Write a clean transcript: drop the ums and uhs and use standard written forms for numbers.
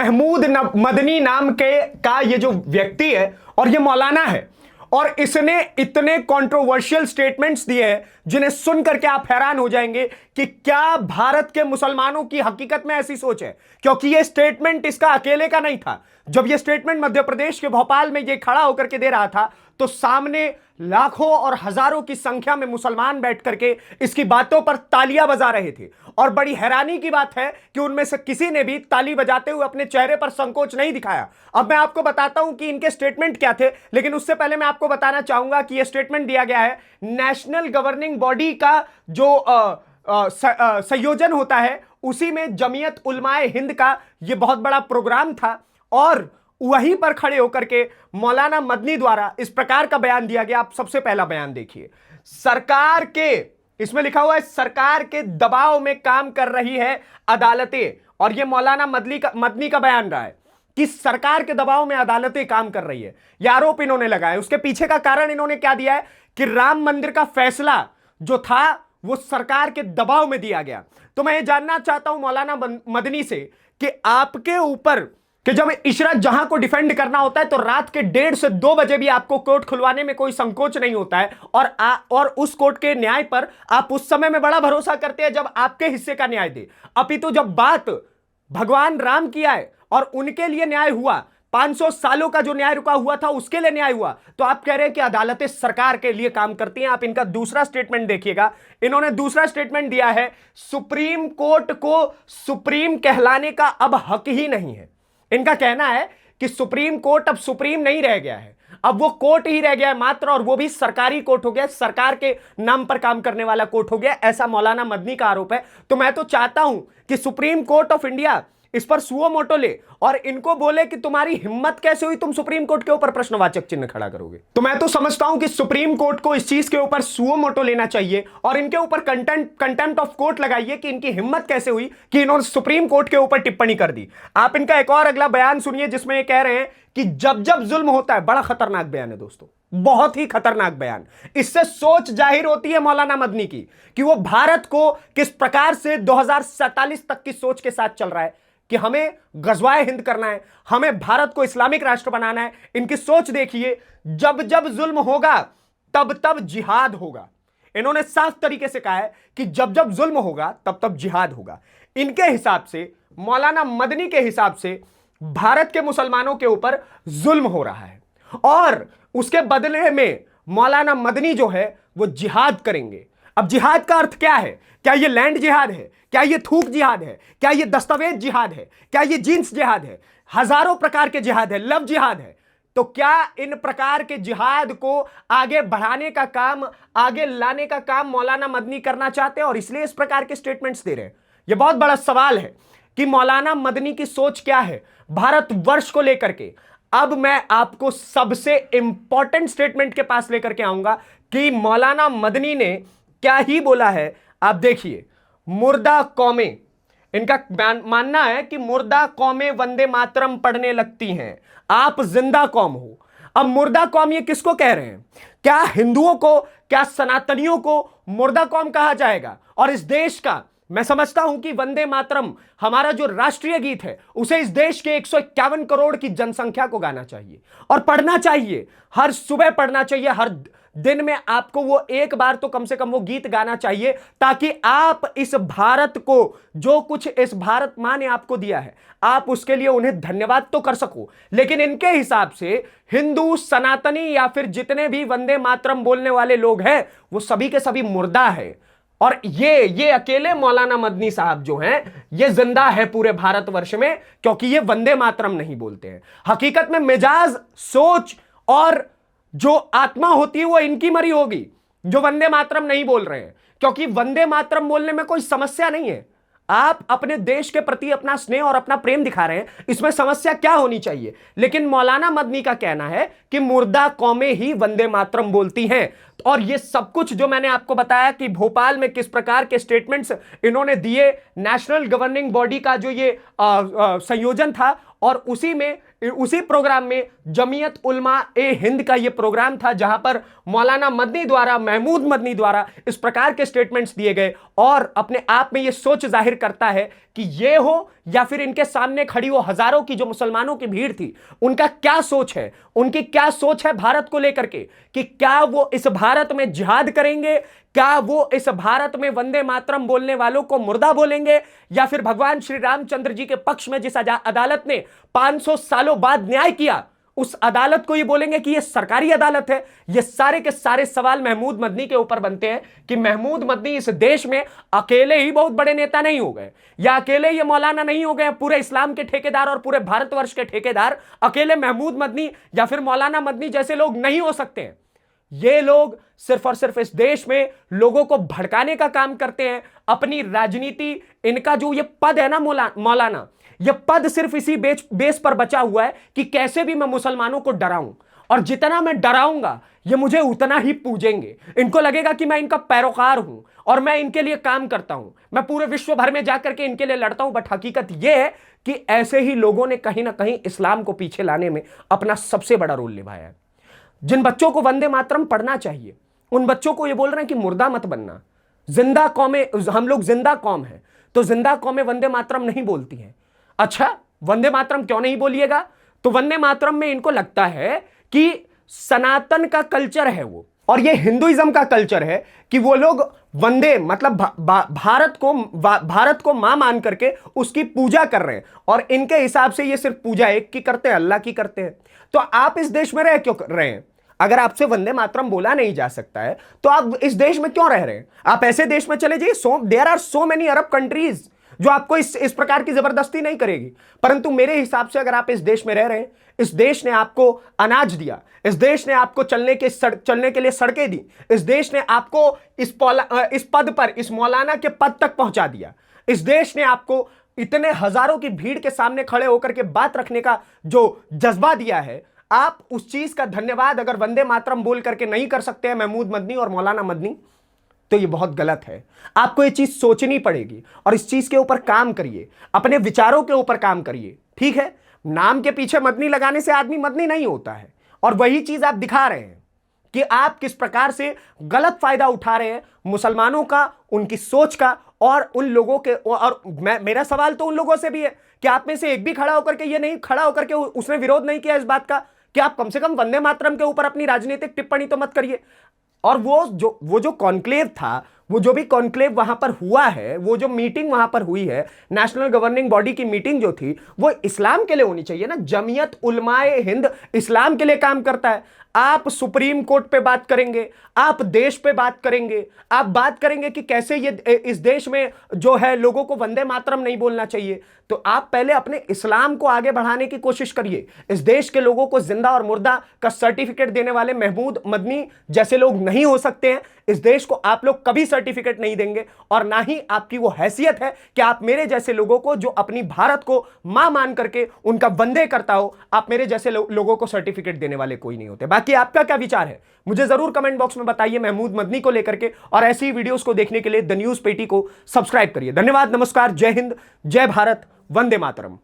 महमूद मदनी नाम के का ये जो व्यक्ति है और ये मौलाना है, और इसने इतने कंट्रोवर्शियल स्टेटमेंट्स दिए हैं जिन्हें सुन करके आप हैरान हो जाएंगे कि क्या भारत के मुसलमानों की हकीकत में ऐसी सोच है। क्योंकि ये स्टेटमेंट इसका अकेले का नहीं था। जब ये स्टेटमेंट मध्य प्रदेश के भोपाल में ये खड़ा होकर के दे रहा था तो सामने लाखों और हजारों की संख्या में मुसलमान बैठ करके इसकी बातों पर तालियां बजा रहे थे। और बड़ी हैरानी की बात है कि उनमें से किसी ने भी ताली बजाते हुए अपने चेहरे पर संकोच नहीं दिखाया। अब मैं आपको बताता हूं कि इनके स्टेटमेंट क्या थे, लेकिन उससे पहले मैं आपको बताना चाहूंगा कि यह स्टेटमेंट दिया गया है नेशनल गवर्निंग बॉडी का जो संयोजन होता है, उसी में जमीयत उलमाए हिंद का यह बहुत बड़ा प्रोग्राम था और वहीं पर खड़े होकर के मौलाना मदनी द्वारा इस प्रकार का बयान दिया गया। आप सबसे पहला बयान देखिए। सरकार के, इसमें लिखा हुआ है सरकार के दबाव में काम कर रही है अदालतें, और यह मौलाना मदनी का बयान रहा है कि सरकार के दबाव में अदालतें काम कर रही है। यह आरोप इन्होंने लगाया। उसके पीछे का कारण इन्होंने क्या दिया है कि राम मंदिर का फैसला जो था वो सरकार के दबाव में दिया गया। तो मैं ये जानना चाहता हूं मौलाना मदनी से कि आपके ऊपर कि जब इशरत जहां को डिफेंड करना होता है तो रात के 1:30 से 2 बजे भी आपको कोर्ट खुलवाने में कोई संकोच नहीं होता है, और उस कोर्ट के न्याय पर आप उस समय में बड़ा भरोसा करते हैं जब आपके हिस्से का न्याय दे। अपितु जब बात भगवान राम की आए और उनके लिए न्याय हुआ, 500 सालों का जो न्याय रुका हुआ था उसके लिए न्याय हुआ, तो आप कह रहे हैं कि अदालतें सरकार के लिए काम करती हैं। आप इनका दूसरा स्टेटमेंट देखिएगा। इन्होंने दूसरा स्टेटमेंट दिया है सुप्रीम कोर्ट को सुप्रीम कहलाने का अब हक ही नहीं है। इनका कहना है कि सुप्रीम कोर्ट अब सुप्रीम नहीं रह गया है, अब वो कोर्ट ही रह गया है मात्र, और वो भी सरकारी कोर्ट हो गया, सरकार के नाम पर काम करने वाला कोर्ट हो गया, ऐसा मौलाना मदनी का आरोप है। तो मैं तो चाहता हूं कि सुप्रीम कोर्ट ऑफ इंडिया इस पर सुओ मोटो ले और इनको बोले कि तुम्हारी हिम्मत कैसे हुई, तुम सुप्रीम कोर्ट के ऊपर प्रश्नवाचक चिन्ह खड़ा करोगे। तो मैं तो समझता हूं कि सुप्रीम कोर्ट को इस चीज के ऊपर सुओ मोटो लेना चाहिए और इनके ऊपर कंटेम्प्ट ऑफ कोर्ट लगाइए कि इनकी हिम्मत कैसे हुई कि इन्होंने सुप्रीम कोर्ट के ऊपर टिप्पणी कर दी। आप इनका एक और अगला बयान सुनिए जिसमें ये कह रहे हैं कि जब जब जुल्म होता है, बड़ा खतरनाक बयान है दोस्तों, बहुत ही खतरनाक बयान। इससे सोच जाहिर होती है मौलाना मदनी की कि वो भारत को किस प्रकार से 2047 तक की सोच के साथ चल रहा है कि हमें गजवाए हिंद करना है, हमें भारत को इस्लामिक राष्ट्र बनाना है। इनकी सोच देखिए, जब जब जुल्म होगा तब तब जिहाद होगा। इन्होंने साफ तरीके से कहा है कि जब जब जुल्म होगा तब तब जिहाद होगा। इनके हिसाब से, मौलाना मदनी के हिसाब से, भारत के मुसलमानों के ऊपर जुल्म हो रहा है और उसके बदले में मौलाना मदनी जो है वो जिहाद करेंगे। अब जिहाद का अर्थ क्या है? क्या ये लैंड जिहाद है? क्या ये थूक जिहाद है? क्या ये दस्तावेज जिहाद है? क्या ये जींस जिहाद है? हजारों प्रकार के जिहाद है, लव जिहाद है। तो क्या इन प्रकार के जिहाद को आगे बढ़ाने का काम, आगे लाने का काम मौलाना मदनी करना चाहते हैं और इसलिए इस प्रकार के स्टेटमेंट्स दे रहे हैं? यह बहुत बड़ा सवाल है कि मौलाना मदनी की सोच क्या है भारतवर्ष को लेकर के। अब मैं आपको सबसे इंपॉर्टेंट स्टेटमेंट के पास लेकर के आऊंगा कि मौलाना मदनी ने क्या ही बोला है। आप देखिए, मुर्दा कौमें, इनका मानना है कि मुर्दा कौमें वंदे मातरम पढ़ने लगती हैं, आप जिंदा कौम हो। अब मुर्दा कौम ये किसको कह रहे हैं? क्या हिंदुओं को, क्या सनातनियों को मुर्दा कौम कहा जाएगा? और इस देश का, मैं समझता हूं कि वंदे मातरम हमारा जो राष्ट्रीय गीत है उसे इस देश के 151 करोड़ की जनसंख्या को गाना चाहिए और पढ़ना चाहिए, हर सुबह पढ़ना चाहिए, हर दिन में आपको वो एक बार तो कम से कम वो गीत गाना चाहिए, ताकि आप इस भारत को, जो कुछ इस भारत मां ने आपको दिया है, आप उसके लिए उन्हें धन्यवाद तो कर सको। लेकिन इनके हिसाब से हिंदू, सनातनी या फिर जितने भी वंदे मातरम बोलने वाले लोग हैं वो सभी के सभी मुर्दा है। और ये अकेले मौलाना मदनी साहब जो हैं ये जिंदा है पूरे भारतवर्ष में, क्योंकि ये वंदे मातरम नहीं बोलते हैं। हकीकत में मिजाज, सोच और जो आत्मा होती है वो इनकी मरी होगी जो वंदे मातरम नहीं बोल रहे हैं, क्योंकि वंदे मातरम बोलने में कोई समस्या नहीं है। आप अपने देश के प्रति अपना स्नेह और अपना प्रेम दिखा रहे हैं, इसमें समस्या क्या होनी चाहिए? लेकिन मौलाना मदनी का कहना है कि मुर्दा कौमें ही वंदे मातरम बोलती हैं। और ये सब कुछ जो मैंने आपको बताया कि भोपाल में किस प्रकार के स्टेटमेंट्स इन्होंने दिए, नेशनल गवर्निंग बॉडी का जो ये संयोजन था, और उसी प्रोग्राम में जमीयत उलमा ए हिंद का ये प्रोग्राम था, जहां पर मौलाना मदनी द्वारा, महमूद मदनी द्वारा इस प्रकार के स्टेटमेंट्स दिए गए, और अपने आप में ये सोच जाहिर करता है कि ये हो या फिर इनके सामने खड़ी वो हजारों की जो मुसलमानों की भीड़ थी, उनका क्या सोच है, उनकी क्या सोच है भारत को लेकर के, कि क्या वो इस भारत में जिहाद करेंगे, क्या वो इस भारत में वंदे मातरम बोलने वालों को मुर्दा बोलेंगे, या फिर भगवान श्री रामचंद्र जी के पक्ष में जिस अदालत ने 500 सालों बाद न्याय किया, उस अदालत को ये बोलेंगे कि ये सरकारी अदालत है। ये सारे के सारे सवाल महमूद मदनी के ऊपर बनते हैं कि महमूद मदनी इस देश में अकेले ही बहुत बड़े नेता नहीं हो गए, या अकेले ये मौलाना नहीं हो गए, पूरे इस्लाम के ठेकेदार और पूरे भारतवर्ष के ठेकेदार अकेले महमूद मदनी या फिर मौलाना मदनी जैसे लोग नहीं हो सकते हैं। ये लोग सिर्फ और सिर्फ इस देश में लोगों को भड़काने का काम करते हैं। अपनी राजनीति, इनका जो ये पद है ना मौलाना, ये पद सिर्फ इसी बेस पर बचा हुआ है कि कैसे भी मैं मुसलमानों को डराऊं, और जितना मैं डराऊंगा ये मुझे उतना ही पूजेंगे। इनको लगेगा कि मैं इनका पैरोकार हूं और मैं इनके लिए काम करता हूं, मैं पूरे विश्व भर में जाकर के इनके लिए लड़ता हूं। बट हकीकत यह है कि ऐसे ही लोगों ने कहीं ना कहीं इस्लाम को पीछे लाने में अपना सबसे बड़ा रोल निभाया है। जिन बच्चों को वंदे मातरम पढ़ना चाहिए, उन बच्चों को यह बोल रहे हैं कि मुर्दा मत बनना, जिंदा कौमें, हम लोग जिंदा कौम है, तो जिंदा कौमें वंदे मातरम नहीं बोलती हैं। अच्छा, वंदे मातरम क्यों नहीं बोलिएगा? तो वंदे मातरम में इनको लगता है कि सनातन का कल्चर है वो, और ये हिंदुइज्म का कल्चर है कि वो लोग वंदे मतलब भारत को मां मान करके उसकी पूजा कर रहे हैं, और इनके हिसाब से ये सिर्फ पूजा एक की करते हैं, अल्लाह की करते हैं। तो आप इस देश में रह क्यों रहे हैं? अगर आपसे वंदे मातरम बोला नहीं जा सकता है तो आप इस देश में क्यों रह रहे हैं? आप ऐसे देश में चले जाइए। There are so many Arab countries जो आपको इस प्रकार की जबरदस्ती नहीं करेगी। परंतु मेरे हिसाब से अगर आप इस देश में रह रहे हैं, इस देश ने आपको अनाज दिया, इस देश ने आपको चलने के लिए सड़कें दी, इस देश ने आपको इस पद पर, इस मौलाना के पद तक पहुंचा दिया, इस देश ने आपको इतने हजारों की भीड़ के सामने खड़े होकर के बात रखने का जो जज्बा दिया है, आप उस चीज का धन्यवाद अगर वंदे मातरम बोल करके नहीं कर सकते हैं महमूद मदनी और मौलाना मदनी, तो ये बहुत गलत है। आपको ये चीज सोचनी पड़ेगी और इस चीज के ऊपर काम करिए, अपने विचारों के ऊपर काम करिए। ठीक है, नाम के पीछे मदनी लगाने से आदमी मदनी नहीं होता है, और वही चीज आप दिखा रहे हैं कि आप किस प्रकार से गलत फायदा उठा रहे हैं मुसलमानों का, उनकी सोच का, और उन लोगों के। और मेरा सवाल तो उन लोगों से भी है कि आप में से एक भी खड़ा होकर के ये नहीं खड़ा होकर के उसने विरोध नहीं किया इस बात का कि आप कम से कम वंदे मातरम के ऊपर अपनी राजनीतिक टिप्पणी तो मत करिए। और वो जो कॉन्क्लेव था, वो जो भी कॉन्क्लेव वहां पर हुआ है, वो जो मीटिंग वहां पर हुई है, नेशनल गवर्निंग बॉडी की मीटिंग जो थी, वो इस्लाम के लिए होनी चाहिए ना। जमीयत उलमाए हिंद इस्लाम के लिए काम करता है। आप सुप्रीम कोर्ट पे बात करेंगे, आप देश पे बात करेंगे, आप बात करेंगे कि कैसे ये इस देश में जो है लोगों को वंदे मातरम नहीं बोलना चाहिए। तो आप पहले अपने इस्लाम को आगे बढ़ाने की कोशिश करिए। इस देश के लोगों को जिंदा और मुर्दा का सर्टिफिकेट देने वाले महमूद मदनी जैसे लोग नहीं हो सकते हैं। इस देश को आप लोग कभी सर्टिफिकेट नहीं देंगे, और ना ही आपकी वो हैसियत है कि आप मेरे जैसे लोगों को, जो अपनी भारत को मां मान करके उनका वंदे करता हो, आप मेरे जैसे लोगों को सर्टिफिकेट देने वाले कोई नहीं होते। बाकी आपका क्या विचार है मुझे जरूर कमेंट बॉक्स में बताइए महमूद मदनी को लेकर के, और ऐसी ही वीडियोस को देखने के लिए द न्यूज़ पेटी को सब्सक्राइब करिए। धन्यवाद, नमस्कार, जय हिंद, जय भारत, वंदे मातरम।